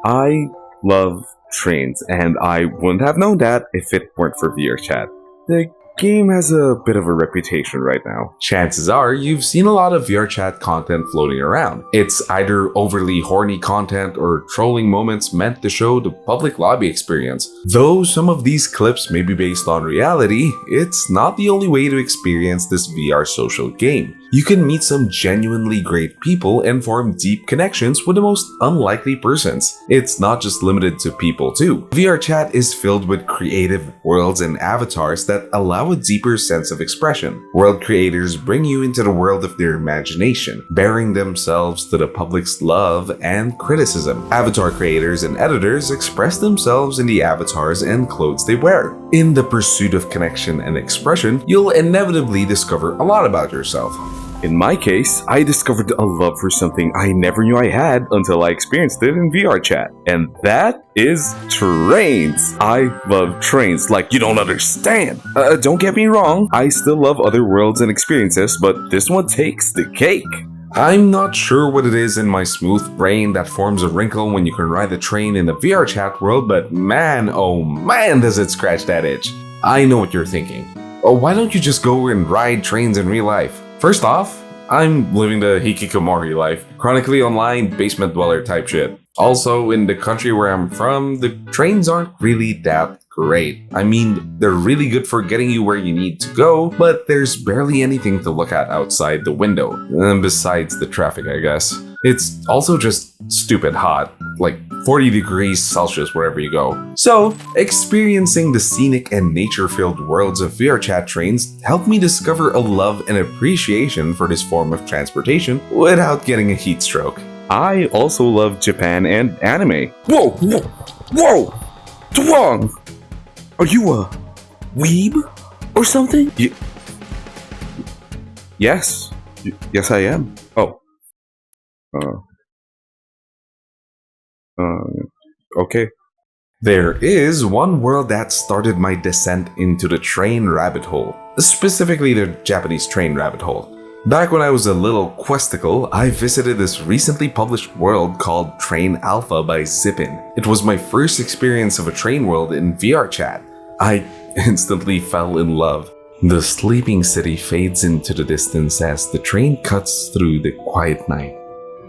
I love trains, and I wouldn't have known that if it weren't for VRChat. The game has a bit of a reputation right now. Chances are you've seen a lot of VRChat content floating around. It's either overly horny content or trolling moments meant to show the public lobby experience. Though some of these clips may be based on reality, it's not the only way to experience this VR social game. You can meet some genuinely great people and form deep connections with the most unlikely persons. It's not just limited to people too. VRChat is filled with creative worlds and avatars that allow a deeper sense of expression. World creators bring you into the world of their imagination, bearing themselves to the public's love and criticism. Avatar creators and editors express themselves in the avatars and clothes they wear. In the pursuit of connection and expression, you'll inevitably discover a lot about yourself. In my case, I discovered a love for something I never knew I had until I experienced it in VRChat. And that is trains. I love trains like you don't understand. Don't get me wrong, I still love other worlds and experiences, but this one takes the cake. I'm not sure what it is in my smooth brain that forms a wrinkle when you can ride the train in the VRChat world, but man, oh man, does it scratch that itch. I know what you're thinking. Oh, why don't you just go and ride trains in real life? First off, I'm living the hikikomori life, chronically online, basement dweller type shit. Also, in the country where I'm from, the trains aren't really that great. I mean, they're really good for getting you where you need to go, but there's barely anything to look at outside the window, besides the traffic, I guess. It's also just stupid hot, like 40 degrees Celsius wherever you go. So, experiencing the scenic and nature-filled worlds of VRChat trains helped me discover a love and appreciation for this form of transportation without getting a heat stroke. I also love Japan and anime. Whoa! Whoa! Whoa! Tawong! Are you a weeb or something? Yes. Yes, I am. Oh. Okay. There is one world that started my descent into the train rabbit hole, specifically the Japanese train rabbit hole. Back when I was a little questicle, I visited this recently published world called Train Alpha by Zippin. It was my first experience of a train world in VRChat. I instantly fell in love. The sleeping city fades into the distance as the train cuts through the quiet night,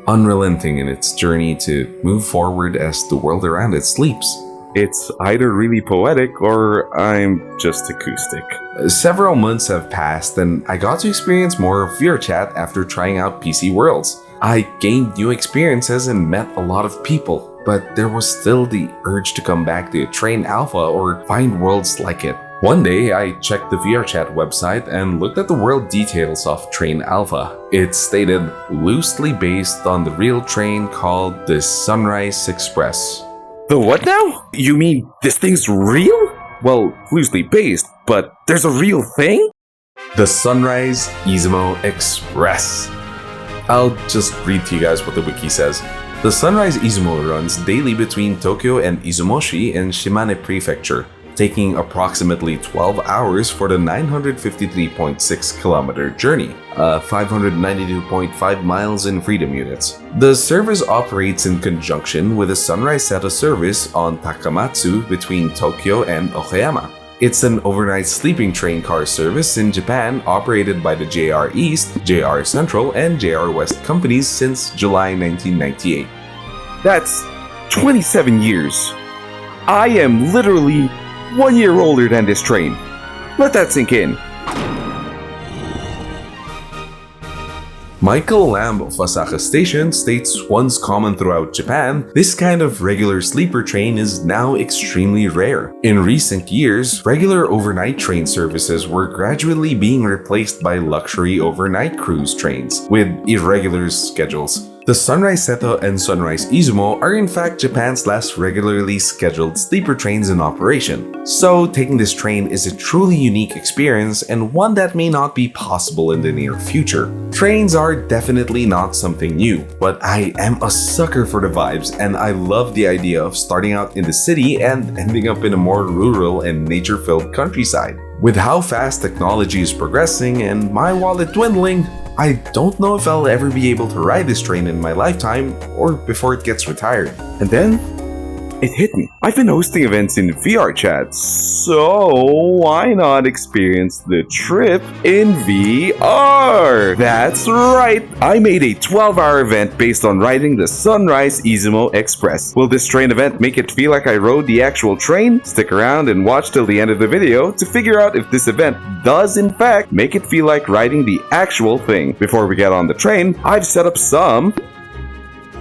unrelenting in its journey to move forward as the world around it sleeps. It's either really poetic or I'm just acoustic. Several months have passed and I got to experience more of VRChat after trying out PC Worlds. I gained new experiences and met a lot of people, but there was still the urge to come back to Train Alpha or find worlds like it. One day, I checked the VRChat website and looked at the world details of Train Alpha. It stated loosely based on the real train called the Sunrise Express. The what now? You mean this thing's real? Well, loosely based, but there's a real thing? The Sunrise Izumo Express. I'll just read to you guys what the wiki says. The Sunrise Izumo runs daily between Tokyo and Izumoshi in Shimane Prefecture, taking approximately 12 hours for the 953.6 kilometer journey, 592.5 miles in freedom units. The service operates in conjunction with the Sunrise Seto service on Takamatsu between Tokyo and Okayama. It's an overnight sleeping train car service in Japan operated by the JR East, JR Central, and JR West companies since July 1998. That's 27 years. I am literally 1 year older than this train. Let that sink in. Michael Lamb of Osaka Station states once common throughout Japan, this kind of regular sleeper train is now extremely rare. In recent years, regular overnight train services were gradually being replaced by luxury overnight cruise trains with irregular schedules. The Sunrise Seto and Sunrise Izumo are in fact Japan's last regularly scheduled sleeper trains in operation. So taking this train is a truly unique experience and one that may not be possible in the near future. Trains are definitely not something new, but I am a sucker for the vibes and I love the idea of starting out in the city and ending up in a more rural and nature-filled countryside. With how fast technology is progressing and my wallet dwindling, I don't know if I'll ever be able to ride this train in my lifetime or before it gets retired. And then it hit me. I've been hosting events in VRChat, so why not experience the trip in VR? That's right! I made a 12-hour event based on riding the Sunrise Izumo Express. Will this train event make it feel like I rode the actual train? Stick around and watch till the end of the video to figure out if this event does in fact make it feel like riding the actual thing. Before we get on the train, I've set up some...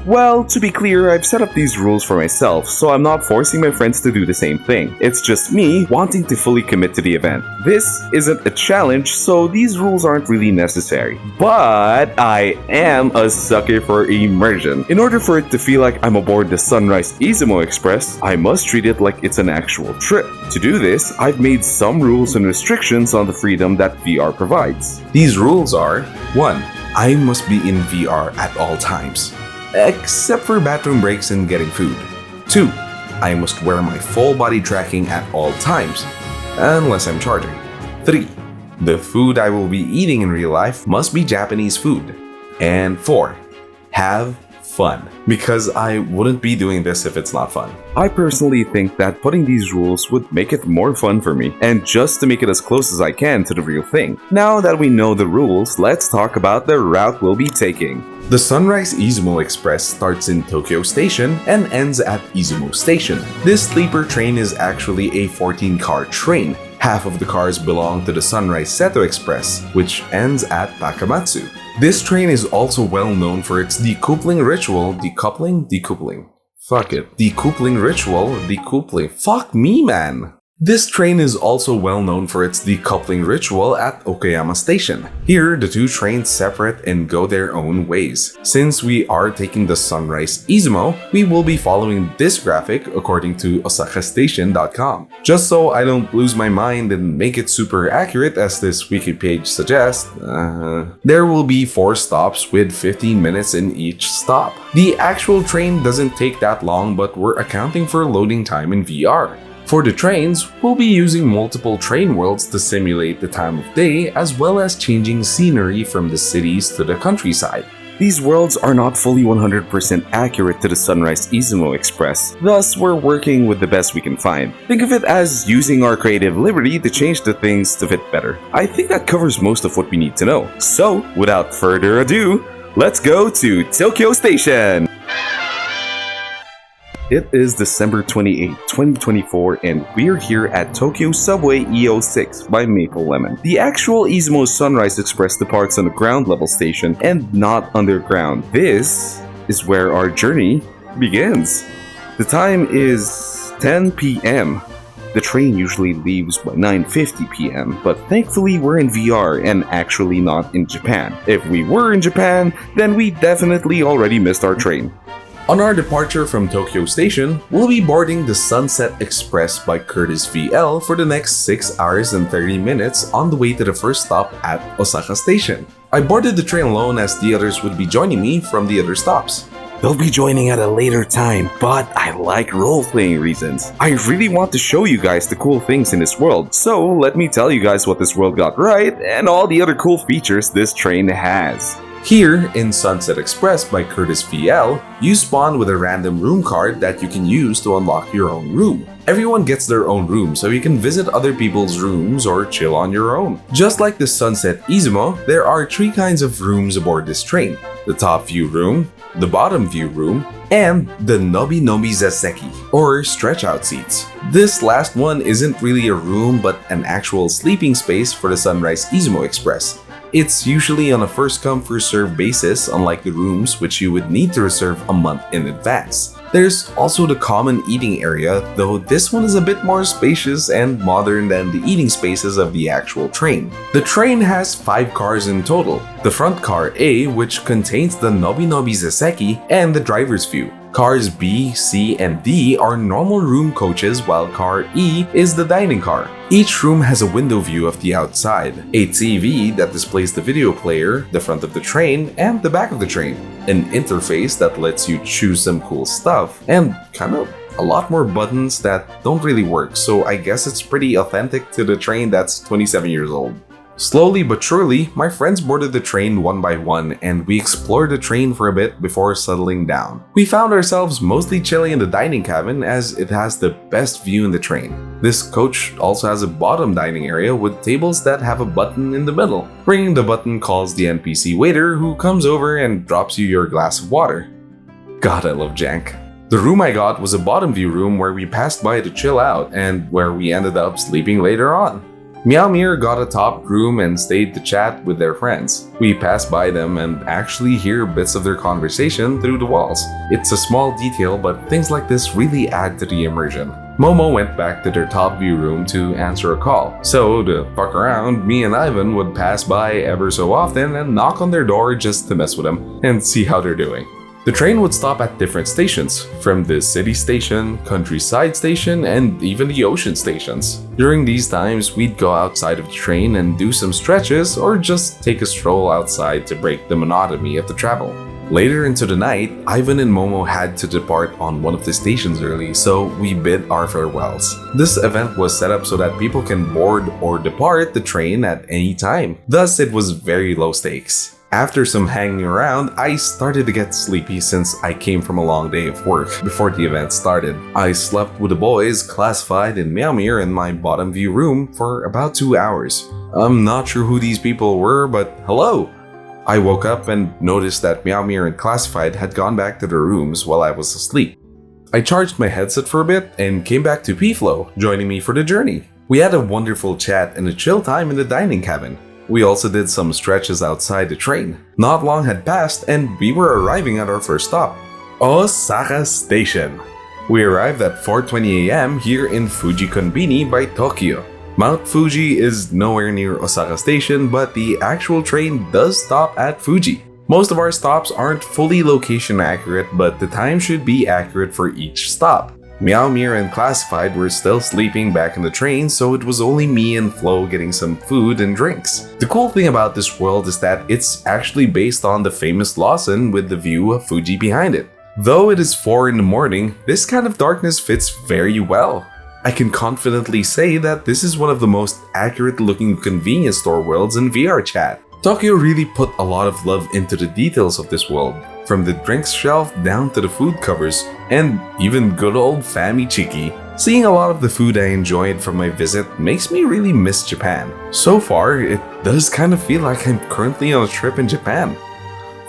Well, to be clear, I've set up these rules for myself, so I'm not forcing my friends to do the same thing. It's just me wanting to fully commit to the event. This isn't a challenge, so these rules aren't really necessary. But I am a sucker for immersion. In order for it to feel like I'm aboard the Sunrise Izumo Express, I must treat it like it's an actual trip. To do this, I've made some rules and restrictions on the freedom that VR provides. These rules are: 1. I must be in VR at all times, except for bathroom breaks and getting food. 2. I must wear my full body tracking at all times, unless I'm charging. 3. The food I will be eating in real life must be Japanese food. And 4. Have fun, because I wouldn't be doing this if it's not fun. I personally think that putting these rules would make it more fun for me, and just to make it as close as I can to the real thing. Now that we know the rules, let's talk about the route we'll be taking. The Sunrise Izumo Express starts in Tokyo Station and ends at Izumo Station. This sleeper train is actually a 14-car train. Half of the cars belong to the Sunrise Seto Express, which ends at Takamatsu. This train is also well known for its decoupling ritual. Decoupling. Fuck it. Decoupling ritual. Decoupling. Fuck me, man. This train is also well known for its decoupling ritual at Okayama Station. Here, the two trains separate and go their own ways. Since we are taking the Sunrise Izumo, we will be following this graphic according to OsakaStation.com. Just so I don't lose my mind and make it super accurate as this wiki page suggests, there will be 4 stops with 15 minutes in each stop. The actual train doesn't take that long, but we're accounting for loading time in VR. For the trains, we'll be using multiple train worlds to simulate the time of day, as well as changing scenery from the cities to the countryside. These worlds are not fully 100% accurate to the Sunrise Izumo Express, thus we're working with the best we can find. Think of it as using our creative liberty to change the things to fit better. I think that covers most of what we need to know. So, without further ado, let's go to Tokyo Station! It is December 28, 2024, and we're here at Tokyo Subway E06 by Maple Lemon. The actual Izumo Sunrise Express departs on a ground level station and not underground. This is where our journey begins. The time is 10 p.m. The train usually leaves by 9:50 p.m., but thankfully we're in VR and actually not in Japan. If we were in Japan, then we definitely already missed our train. On our departure from Tokyo Station, we'll be boarding the Sunset Express by Curtis VL for the next 6 hours and 30 minutes on the way to the first stop at Osaka Station. I boarded the train alone as the others would be joining me from the other stops. They'll be joining at a later time, but I like role-playing reasons. I really want to show you guys the cool things in this world, so let me tell you guys what this world got right and all the other cool features this train has. Here, in Sunset Express by Curtis VL, you spawn with a random room card that you can use to unlock your own room. Everyone gets their own room, so you can visit other people's rooms or chill on your own. Just like the Sunset Izumo, there are 3 kinds of rooms aboard this train: the top view room, the bottom view room, and the Nobi Nobi Zaseki, or stretch out seats. This last one isn't really a room but an actual sleeping space for the Sunrise Izumo Express. It's usually on a first come first serve basis, unlike the rooms which you would need to reserve a month in advance. There's also the common eating area, though this one is a bit more spacious and modern than the eating spaces of the actual train. The train has 5 cars in total. The front car A, which contains the Nobi Nobi Zaseki and the driver's view. Cars B, C, and D are normal room coaches, while car E is the dining car. Each room has a window view of the outside, a TV that displays the video player, the front of the train, and the back of the train, an interface that lets you choose some cool stuff, and kind of a lot more buttons that don't really work, so I guess it's pretty authentic to the train that's 27 years old. Slowly but surely, my friends boarded the train one by one and we explored the train for a bit before settling down. We found ourselves mostly chilling in the dining cabin as it has the best view in the train. This coach also has a bottom dining area with tables that have a button in the middle. Ringing the button calls the NPC waiter who comes over and drops you your glass of water. God, I love jank. The room I got was a bottom view room where we passed by to chill out and where we ended up sleeping later on. Meow Mir got a top room and stayed to chat with their friends. We passed by them and actually hear bits of their conversation through the walls. It's a small detail, but things like this really add to the immersion. Momo went back to their top view room to answer a call. So, to fuck around, me and Ivan would pass by ever so often and knock on their door just to mess with them and see how they're doing. The train would stop at different stations, from the city station, countryside station, and even the ocean stations. During these times, we'd go outside of the train and do some stretches or just take a stroll outside to break the monotony of the travel. Later into the night, Ivan and Momo had to depart on one of the stations early, so we bid our farewells. This event was set up so that people can board or depart the train at any time. Thus, it was very low stakes. After some hanging around, I started to get sleepy since I came from a long day of work before the event started. I slept with the boys classified in Meow Mir in my bottom view room for about 2 hours. I'm not sure who these people were, but hello! I woke up and noticed that Meow Mir and Classified had gone back to their rooms while I was asleep. I charged my headset for a bit and came back to P-Flow, joining me for the journey. We had a wonderful chat and a chill time in the dining cabin. We also did some stretches outside the train. Not long had passed and we were arriving at our first stop, Osaka Station. We arrived at 4:20 AM here in Fuji-Konbini by Tokyo. Mount Fuji is nowhere near Osaka Station, but the actual train does stop at Fuji. Most of our stops aren't fully location accurate, but the time should be accurate for each stop. Meow Mir and Classified were still sleeping back in the train, so it was only me and Flo getting some food and drinks. The cool thing about this world is that it's actually based on the famous Lawson with the view of Fuji behind it. Though it is 4 in the morning, this kind of darkness fits very well. I can confidently say that this is one of the most accurate looking convenience store worlds in VRChat. Tokyo really put a lot of love into the details of this world, from the drinks shelf down to the food covers, and even good old Fami Chiki. Seeing a lot of the food I enjoyed from my visit makes me really miss Japan. So far, it does kind of feel like I'm currently on a trip in Japan.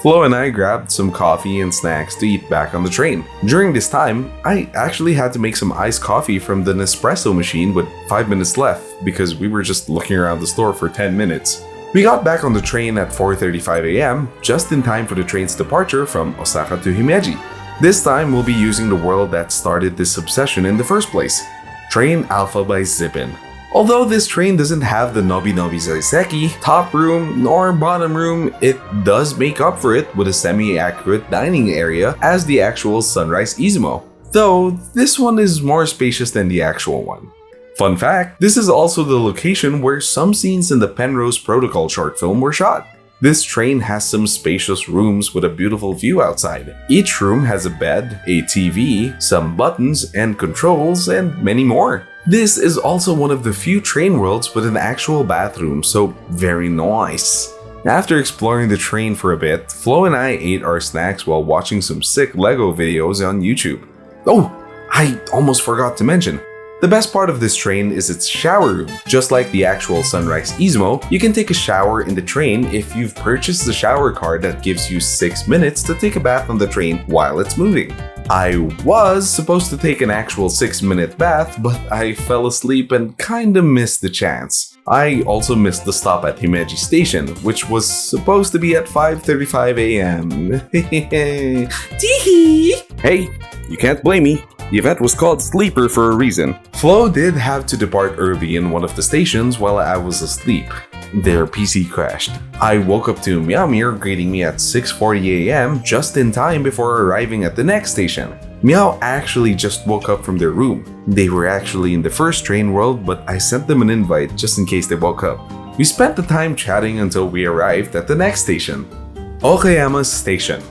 Flo and I grabbed some coffee and snacks to eat back on the train. During this time, I actually had to make some iced coffee from the Nespresso machine with 5 minutes left because we were just looking around the store for 10 minutes. We got back on the train at 4:35 AM, just in time for the train's departure from Osaka to Himeji. This time, we'll be using the world that started this obsession in the first place, Train Alpha by Zippin. Although this train doesn't have the Nobi Nobi Zaiseki, top room, nor bottom room, it does make up for it with a semi-accurate dining area as the actual Sunrise Izumo. Though, this one is more spacious than the actual one. Fun fact, this is also the location where some scenes in the Penrose Protocol short film were shot. This train has some spacious rooms with a beautiful view outside. Each room has a bed, a TV, some buttons and controls, and many more. This is also one of the few train worlds with an actual bathroom, so very nice. After exploring the train for a bit, Flo and I ate our snacks while watching some sick Lego videos on YouTube. Oh, I almost forgot to mention. The best part of this train is its shower room. Just like the actual Sunrise Izumo, you can take a shower in the train if you've purchased the shower card that gives you 6 minutes to take a bath on the train while it's moving. I was supposed to take an actual 6-minute bath, but I fell asleep and kinda missed the chance. I also missed the stop at Himeji Station, which was supposed to be at 5:35 AM. Teehee! Hey, you can't blame me. The event was called Sleeper for a reason. Flo did have to depart early in one of the stations while I was asleep. Their PC crashed. I woke up to Meow Mir greeting me at 6:40 AM just in time before arriving at the next station. Meow actually just woke up from their room. They were actually in the first train world, but I sent them an invite just in case they woke up. We spent the time chatting until we arrived at the next station, Okayama Station.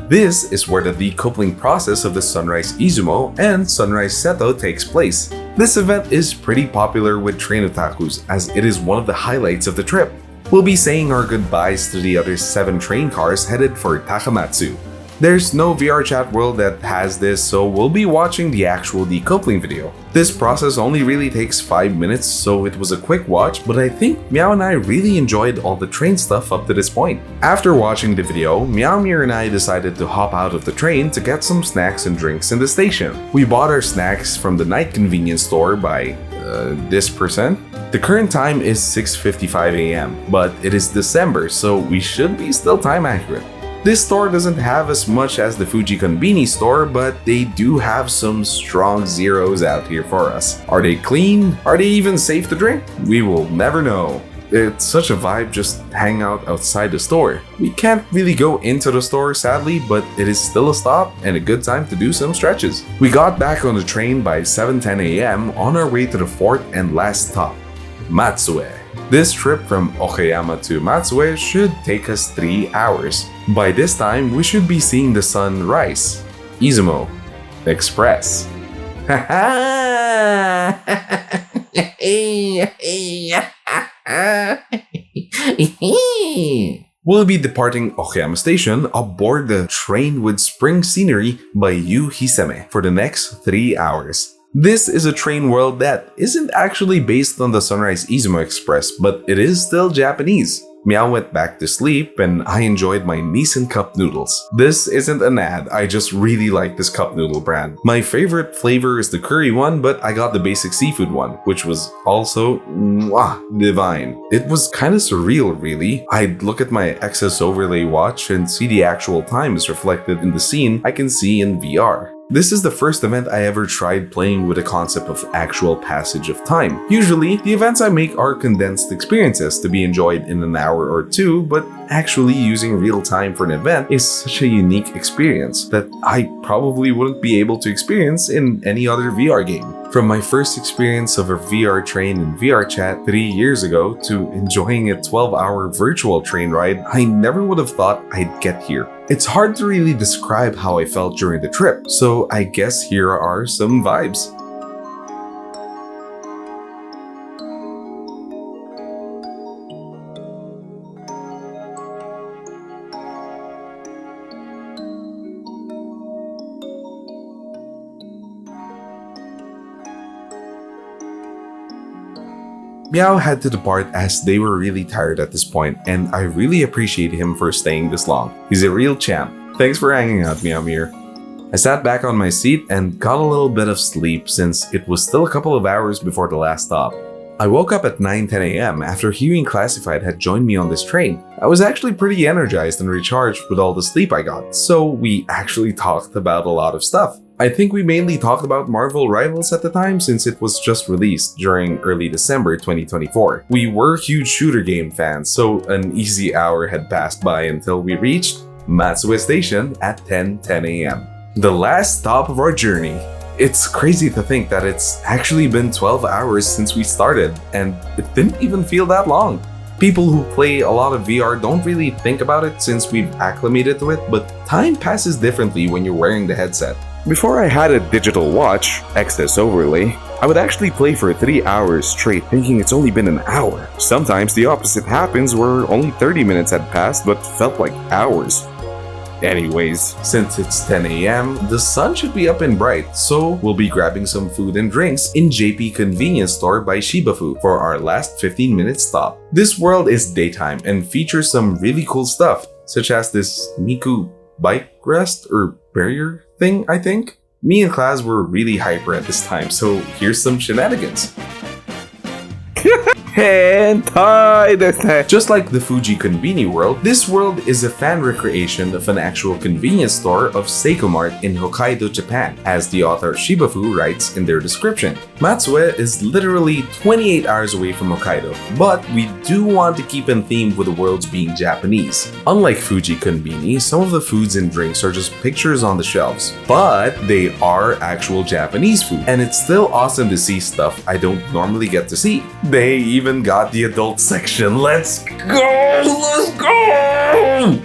This is where the decoupling process of the Sunrise Izumo and Sunrise Seto takes place. This event is pretty popular with train otakus as it is one of the highlights of the trip. we'll be saying our goodbyes to the other 7 train cars headed for Takamatsu. There's no VRChat world that has this, so we'll be watching the actual decoupling video. This process only really takes 5 minutes, so it was a quick watch, but I think Meow and I really enjoyed all the train stuff up to this point. After watching the video, Meowmere and I decided to hop out of the train to get some snacks and drinks in the station. We bought our snacks from the night convenience store by this percent. The current time is 6:55 AM, but it is December, so we should be still time accurate. This store doesn't have as much as the Fuji Konbini store, but they do have some strong zeros out here for us. Are they clean? Are they even safe to drink? We will never know. It's such a vibe just hang out outside the store. We can't really go into the store sadly, but it is still a stop and a good time to do some stretches. We got back on the train by 7:10 AM on our way to the fourth and last stop, Matsue. This trip from Okayama to Matsue should take us 3 hours. By this time, we should be seeing the Sunrise Izumo Express. We'll be departing Okayama Station aboard the train with spring scenery by Yu Hiseme for the next 3 hours. This is a train world that isn't actually based on the Sunrise Izumo Express, but it is still Japanese. Meow went back to sleep and I enjoyed my Nissan cup noodles. This isn't an ad, I just really like this cup noodle brand. My favorite flavor is the curry one, but I got the basic seafood one, which was also divine. It was kinda surreal really. I'd look at my XS overlay watch and see the actual time is reflected in the scene I can see in VR. This is the first event I ever tried playing with the concept of actual passage of time. Usually, the events I make are condensed experiences to be enjoyed in an hour or two, but actually using real time for an event is such a unique experience that I probably wouldn't be able to experience in any other VR game. From my first experience of a VR train in VRChat 3 years ago to enjoying a 12-hour virtual train ride, I never would have thought I'd get here. It's hard to really describe how I felt during the trip, so I guess here are some vibes. Meow had to depart as they were really tired at this point, and I really appreciate him for staying this long. He's a real champ. Thanks for hanging out, Meowmere. I sat back on my seat and got a little bit of sleep since it was still a couple of hours before the last stop. I woke up at 9:10 AM after hearing Classified had joined me on this train. I was actually pretty energized and recharged with all the sleep I got, so we actually talked about a lot of stuff. I think we mainly talked about Marvel Rivals at the time since it was just released during early December 2024. We were huge shooter game fans, so an easy hour had passed by until we reached Matsue Station at 10:10 AM. The last stop of our journey. It's crazy to think that it's actually been 12 hours since we started, and it didn't even feel that long. People who play a lot of VR don't really think about it since we've acclimated to it, but time passes differently when you're wearing the headset. Before I had a digital watch, XS overlay, I would actually play for 3 hours straight thinking it's only been an hour. Sometimes the opposite happens where only 30 minutes had passed but felt like hours. Anyways, since it's 10 AM, the sun should be up and bright, so we'll be grabbing some food and drinks in JP Convenience Store by Shibafu for our last 15-minute stop. This world is daytime and features some really cool stuff, such as this Miku bike rest or barrier thing, I think. Me and Class were really hyper at this time, so here's some shenanigans. hentai desu. Just like the Fuji Konbini world, this world is a fan recreation of an actual convenience store of Seiko Mart in Hokkaido, Japan, as the author Shibafu writes in their description. Matsue is literally 28 hours away from Hokkaido, but we do want to keep in theme with the worlds being Japanese. Unlike Fuji Konbini, some of the foods and drinks are just pictures on the shelves, but they are actual Japanese food, and it's still awesome to see stuff I don't normally get to see. They even got the adult section. Let's go! Let's go!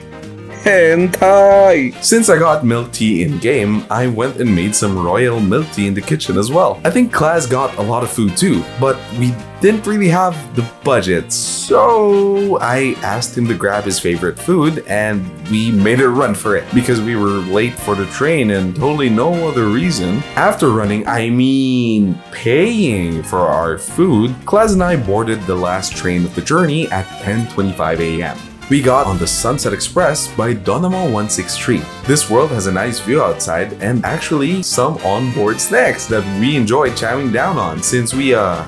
hentai! Since I got milk tea in-game, I went and made some royal milk tea in the kitchen as well. I think Class got a lot of food too, but we didn't really have the budget, so I asked him to grab his favorite food and we made a run for it because we were late for the train and totally no other reason. After running, I mean paying for our food, Class and I boarded the last train of the journey at 10:25 a.m. We got on the Sunset Express by Donama 16th Street. This world has a nice view outside and actually some onboard snacks that we enjoyed chowing down on since we had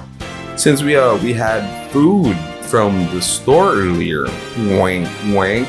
food from the store earlier. Wink, wink.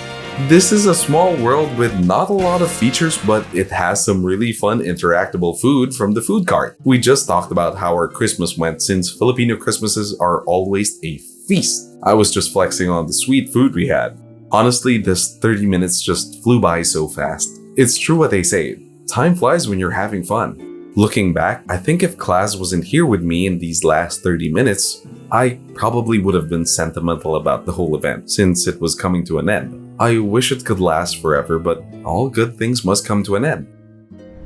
This is a small world with not a lot of features, but it has some really fun interactable food from the food cart. We just talked about how our Christmas went since Filipino Christmases are always a feast. I was just flexing on the sweet food we had. Honestly, this 30 minutes just flew by so fast. It's true what they say, time flies when you're having fun. Looking back, I think if Class wasn't here with me in these last 30 minutes, I probably would have been sentimental about the whole event since it was coming to an end. I wish it could last forever, but all good things must come to an end.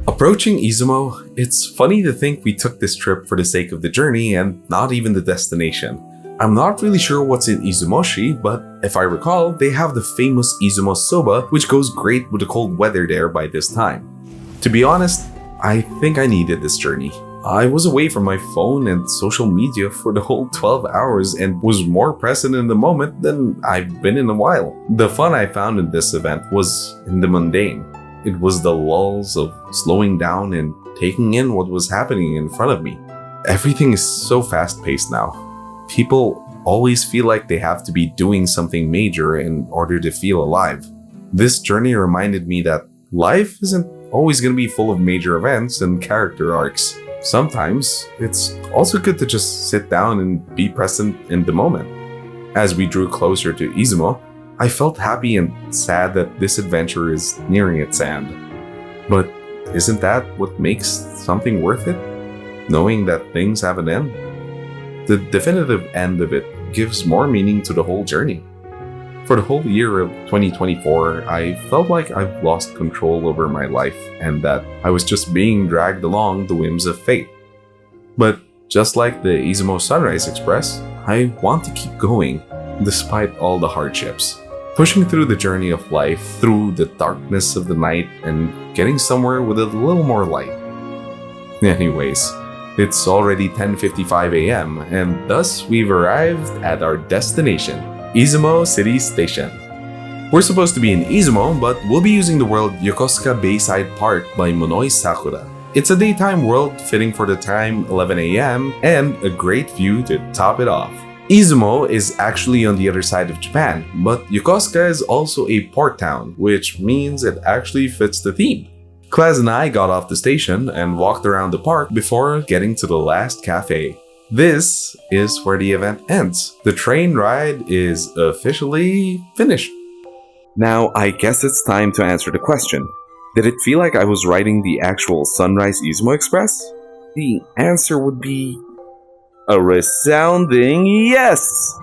Approaching Izumo, it's funny to think we took this trip for the sake of the journey and not even the destination. I'm not really sure what's in Izumoshi, but if I recall, they have the famous Izumo soba, which goes great with the cold weather there by this time. To be honest, I think I needed this journey. I was away from my phone and social media for the whole 12 hours and was more present in the moment than I've been in a while. The fun I found in this event was in the mundane. It was the lulls of slowing down and taking in what was happening in front of me. Everything is so fast-paced now. People always feel like they have to be doing something major in order to feel alive. This journey reminded me that life isn't always going to be full of major events and character arcs. Sometimes it's also good to just sit down and be present in the moment. As we drew closer to Izumo, I felt happy and sad that this adventure is nearing its end. But isn't that what makes something worth it? Knowing that things have an end? The definitive end of it gives more meaning to the whole journey. For the whole year of 2024, I felt like I've lost control over my life and that I was just being dragged along the whims of fate. But just like the Izumo Sunrise Express, I want to keep going despite all the hardships. Pushing through the journey of life, through the darkness of the night, and getting somewhere with a little more light. Anyways, it's already 10:55 a.m. and thus we've arrived at our destination, Izumo City Station. We're supposed to be in Izumo, but we'll be using the world Yokosuka Bayside Park by Monoe Sakura. It's a daytime world fitting for the time 11 a.m. and a great view to top it off. Izumo is actually on the other side of Japan, but Yokosuka is also a port town, which means it actually fits the theme. Class and I got off the station and walked around the park before getting to the last cafe. This is where the event ends. The train ride is officially finished. Now, I guess it's time to answer the question. Did it feel like I was riding the actual Sunrise Izumo Express? The answer would be a resounding yes!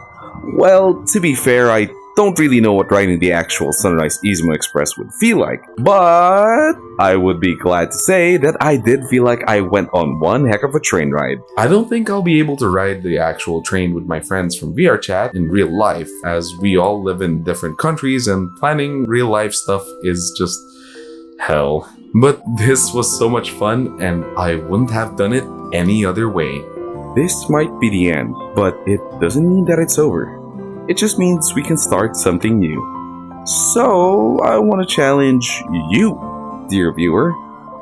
Well, to be fair, I don't really know what riding the actual Sunrise Izumo Express would feel like, but I would be glad to say that I did feel like I went on one heck of a train ride. I don't think I'll be able to ride the actual train with my friends from VRChat in real life, as we all live in different countries and planning real life stuff is just hell. But this was so much fun and I wouldn't have done it any other way. This might be the end, but it doesn't mean that it's over. It just means we can start something new. So, I want to challenge you, dear viewer.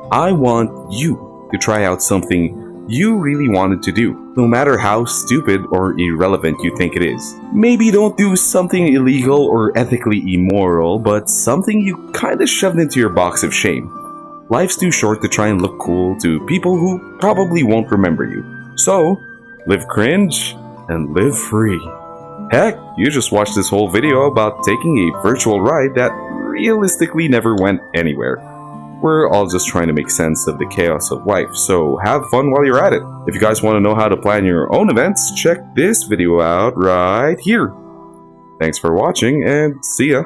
I want you to try out something you really wanted to do, no matter how stupid or irrelevant you think it is. Maybe don't do something illegal or ethically immoral, but something you kinda shoved into your box of shame. Life's too short to try and look cool to people who probably won't remember you. So, live cringe and live free. Heck, you just watched this whole video about taking a virtual ride that realistically never went anywhere. We're all just trying to make sense of the chaos of life, so have fun while you're at it. If you guys want to know how to plan your own events, check this video out right here. Thanks for watching and see ya.